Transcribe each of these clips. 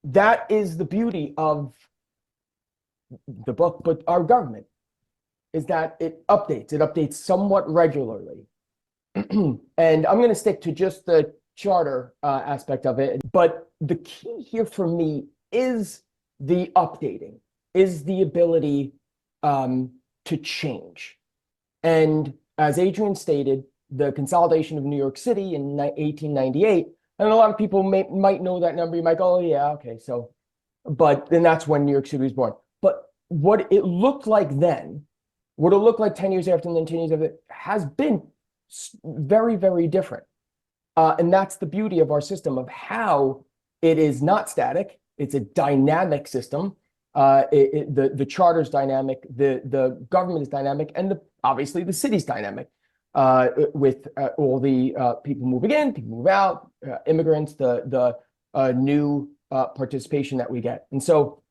that is the beauty of the book, but our government is that it updates somewhat regularly. And I'm going to stick to just the charter aspect of it. But the key here for me is the updating, is the ability to change. And as Adrian stated, the consolidation of New York City in 1898, and a lot of people might know that number. You might go, oh, yeah, okay. So, but then that's when New York City was born. But what it looked like then, what it looked like 10 years after, and then 10 years after, has been very, very different. And that's the beauty of our system, of how it is not static. It's a dynamic system. The charter's dynamic, the government is dynamic, and obviously the city's dynamic, with all the people moving in, people move out, immigrants, the new participation that we get. And so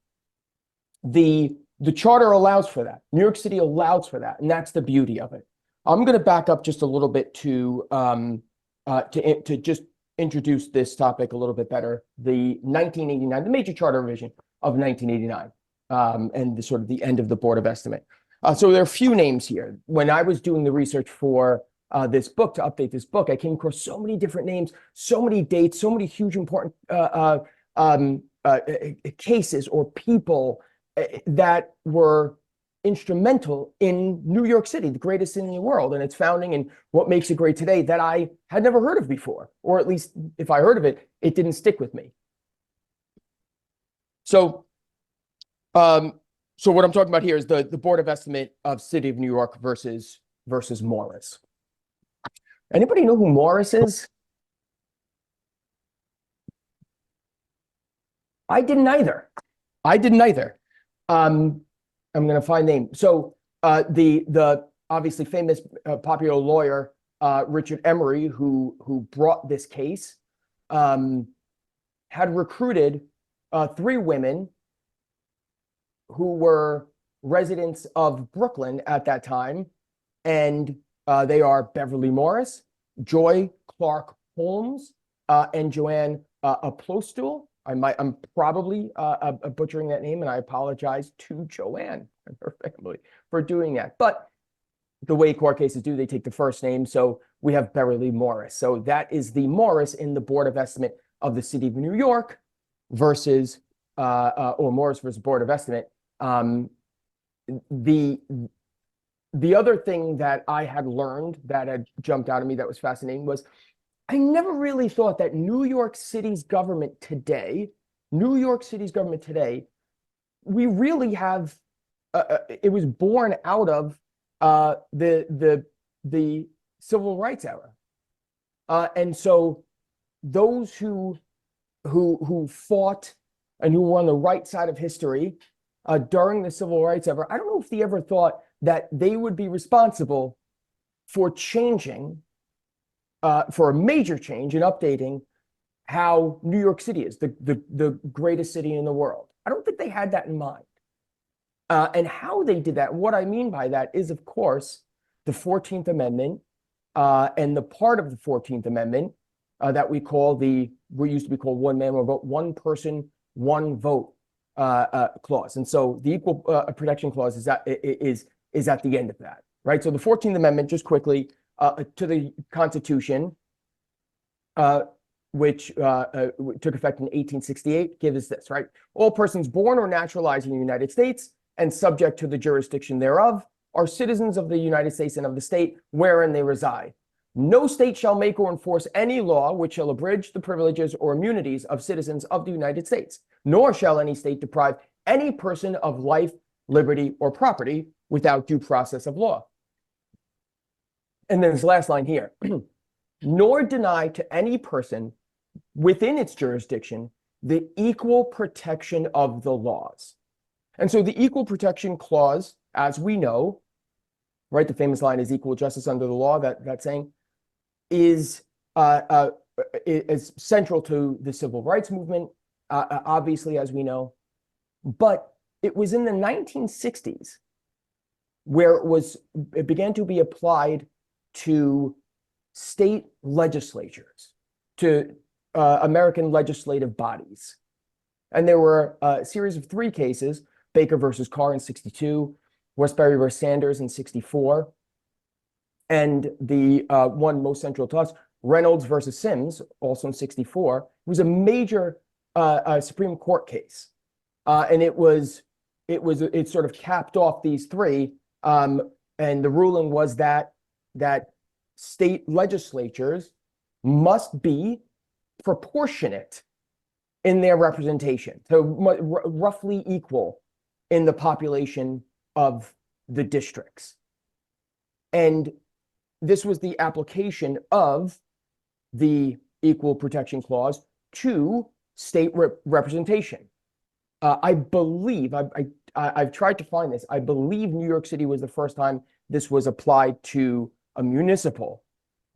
the charter allows for that. New York City allows for that, and that's the beauty of it. I'm going to back up just a little bit to just introduce this topic a little bit better. The 1989, the major charter revision of 1989, and the sort of the end of the Board of Estimate. So there are a few names here. When I was doing the research for this book, to update this book, I came across so many different names, so many dates, so many huge important cases or people that were instrumental in New York City, the greatest city in the world, and its founding, and what makes it great today, that I had never heard of before, or at least if I heard of it, it didn't stick with me. So, so what I'm talking about here is the Board of Estimate of City of New York versus Morris. Anybody know who Morris is? I didn't either. I'm going to find name. So the obviously famous popular lawyer Richard Emery, who brought this case, had recruited 3 women who were residents of Brooklyn at that time, and they are Beverly Morris, Joy Clark Holmes, and Joanne Apostol. I'm probably butchering that name, and I apologize to Joanne and her family for doing that. But the way court cases do, they take the first name. So we have Beverly Morris. So that is the Morris in the Board of Estimate of the City of New York versus, or Morris versus Board of Estimate. The other thing that I had learned that had jumped out at me that was fascinating was, I never really thought that New York City's government today, we really have, it was born out of the civil rights era. And so those who fought and who were on the right side of history during the civil rights era, I don't know if they ever thought that they would be responsible for changing, for a major change in updating how New York City is, the greatest city in the world. I don't think they had that in mind. And how they did that, what I mean by that is, of course, the 14th Amendment, and the part of the 14th Amendment that we used to be called one man, one vote, one person, one vote clause. And so the Equal Protection Clause is at the end of that, right? So the 14th Amendment, just quickly, to the Constitution, which took effect in 1868, gives us this, right? All persons born or naturalized in the United States and subject to the jurisdiction thereof are citizens of the United States and of the state wherein they reside. No state shall make or enforce any law which shall abridge the privileges or immunities of citizens of the United States, nor shall any state deprive any person of life, liberty, or property without due process of law. And then this last line here, nor deny to any person within its jurisdiction the equal protection of the laws. And so the Equal Protection Clause, as we know, right, the famous line is equal justice under the law, that saying, is central to the civil rights movement, obviously, as we know. But it was in the 1960s where it began to be applied to state legislatures, to American legislative bodies. And there were a series of 3 cases: Baker versus Carr in 62, Westbury versus Sanders in 64, and the one most central to us, Reynolds versus Sims, also in 64. It was a major Supreme Court case, and it sort of capped off these 3. And the ruling was that state legislatures must be proportionate in their representation, so roughly equal in the population of the districts. And this was the application of the Equal Protection Clause to state representation. I believe, I've tried to find this, I believe New York City was the first time this was applied to a municipal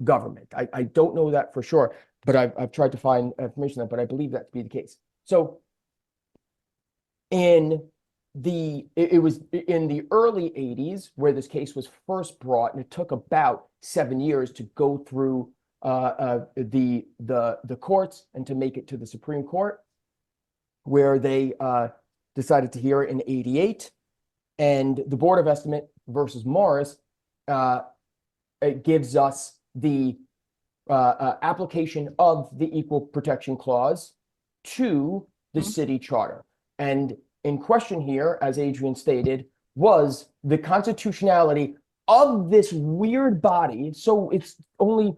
government. I don't know that for sure, but I've tried to find information on that, but I believe that to be the case. So it was in the early 80s where this case was first brought, and it took about 7 years to go through the courts and to make it to the Supreme Court, where they decided to hear it in 88. And the Board of Estimate versus Morris, it gives us the application of the Equal Protection Clause to the city charter. And in question here, as Adrian stated, was the constitutionality of this weird body. So it's only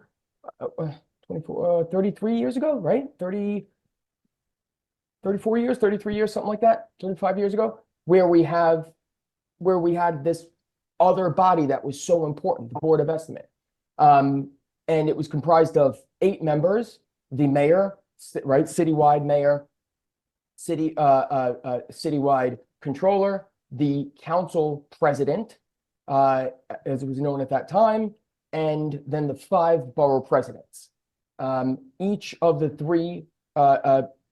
33 years ago, right? 34 years, 33 years, something like that, 35 years ago, where we had this other body that was so important, the Board of Estimate. And it was comprised of 8 members: the mayor, right, citywide mayor, citywide controller, the council president, as it was known at that time, and then the 5 borough presidents. Each of the 3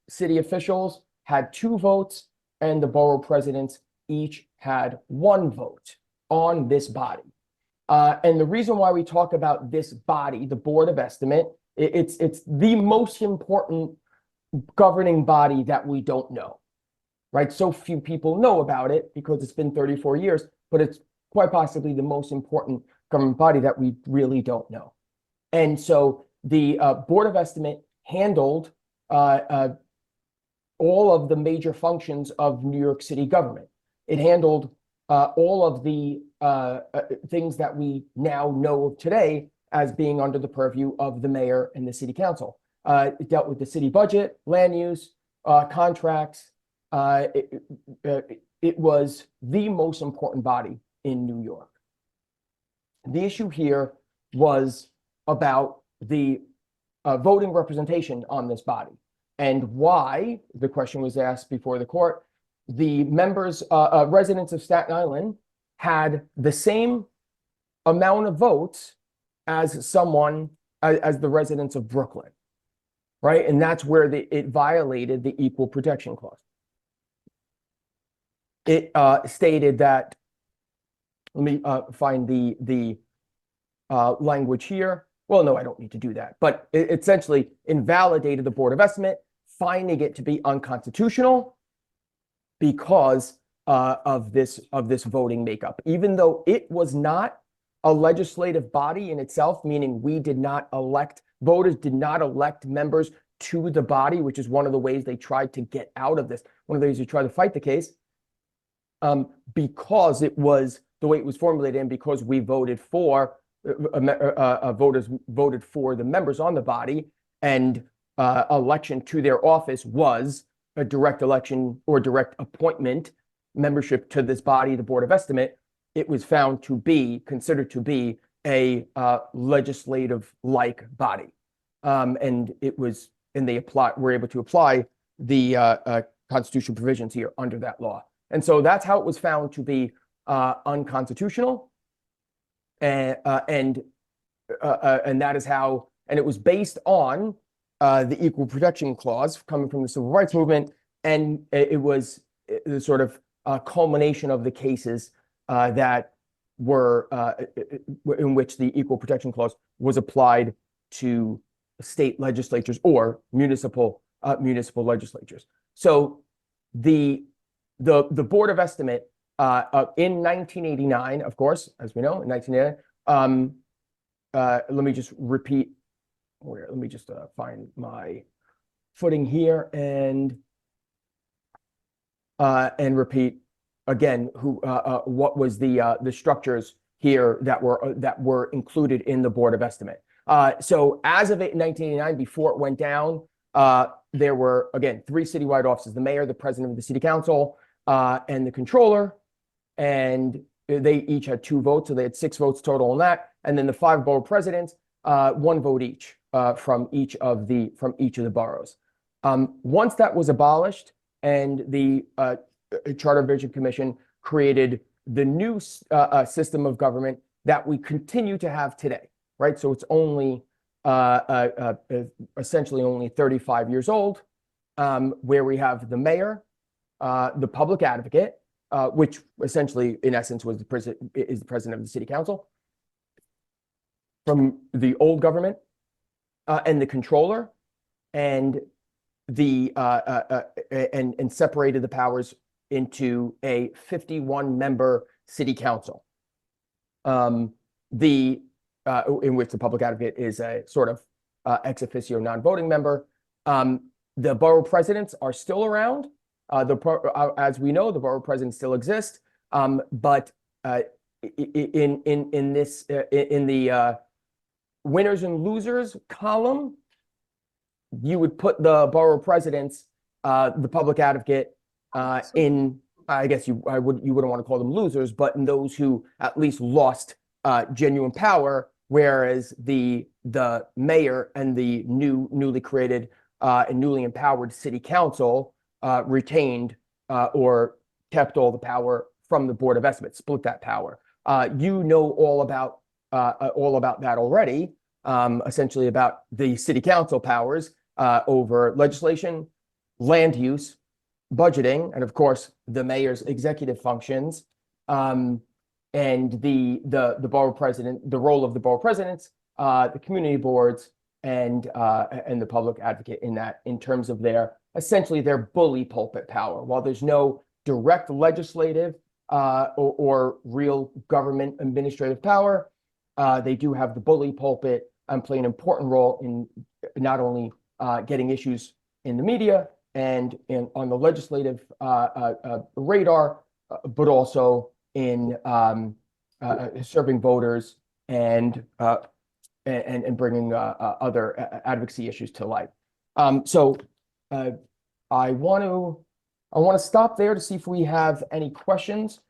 city officials had 2 votes, and the borough presidents each had 1 vote on this body. And the reason why we talk about this body, the Board of Estimate, it's the most important governing body that we don't know, right? So few people know about it because it's been 34 years, but it's quite possibly the most important government body that we really don't know. And so the Board of Estimate handled all of the major functions of New York City government. It handled all of the things that we now know of today as being under the purview of the mayor and the city council. It dealt with the city budget, land use, contracts. It was the most important body in New York. The issue here was about the voting representation on this body, and why, the question was asked before the court, the members, residents of Staten Island had the same amount of votes as the residents of Brooklyn, right? And that's where it violated the Equal Protection Clause. It stated that, let me find the language here. Well, no, I don't need to do that. But it essentially invalidated the Board of Estimate, finding it to be unconstitutional because of this voting makeup. Even though it was not a legislative body in itself, meaning we did not elect, voters did not elect members to the body, which is one of the ways they tried to get out of this, one of the ways they tried to fight the case, because it was the way it was formulated, and because we voted for, voters voted for the members on the body, and election to their office was a direct election or direct appointment membership to this body, the Board of Estimate. It was found to be considered to be a legislative-like body, and they were able to apply the constitutional provisions here under that law, and so that's how it was found to be unconstitutional, and that is how, and it was based on the Equal Protection Clause coming from the Civil Rights Movement, and it was the sort of culmination of the cases that were in which the Equal Protection Clause was applied to state legislatures or municipal legislatures. So the Board of Estimate in 1989, of course, as we know, in 1989. Let me just repeat. Let me just find my footing here and repeat again what was the structures here that were included in the Board of Estimate. So as of 1989, before it went down, there were, again, 3 citywide offices: the mayor, the president of the city council, and the controller. And they each had 2 votes, so they had 6 votes total on that. And then the 5 borough presidents, 1 vote each from each of the boroughs. Once that was abolished, and the Charter Revision Commission created the new system of government that we continue to have today, right? So it's only essentially only 35 years old, where we have the mayor, the public advocate, which essentially, in essence, is the president of the city council, from the old government, and the controller, and and separated the powers into a 51-member city council, in which the public advocate is a sort of ex officio non-voting member. The borough presidents are still around. As we know, the borough presidents still exist, but in the winners and losers column, you would put the borough presidents, the public advocate, in, I guess you wouldn't want to call them losers, but in those who at least lost genuine power, whereas the mayor and the newly created and newly empowered city council retained or kept all the power from the Board of Estimates, split that power. You know all about that already, essentially about the city council powers over legislation, land use, budgeting, and of course the mayor's executive functions, and the borough president, the role of the borough presidents, the community boards, and the public advocate in terms of essentially their bully pulpit power. While there's no direct legislative or real government administrative power, they do have the bully pulpit and play an important role in not only getting issues in the media and on the legislative radar, but also in serving voters and bringing other advocacy issues to light. So I want to stop there to see if we have any questions.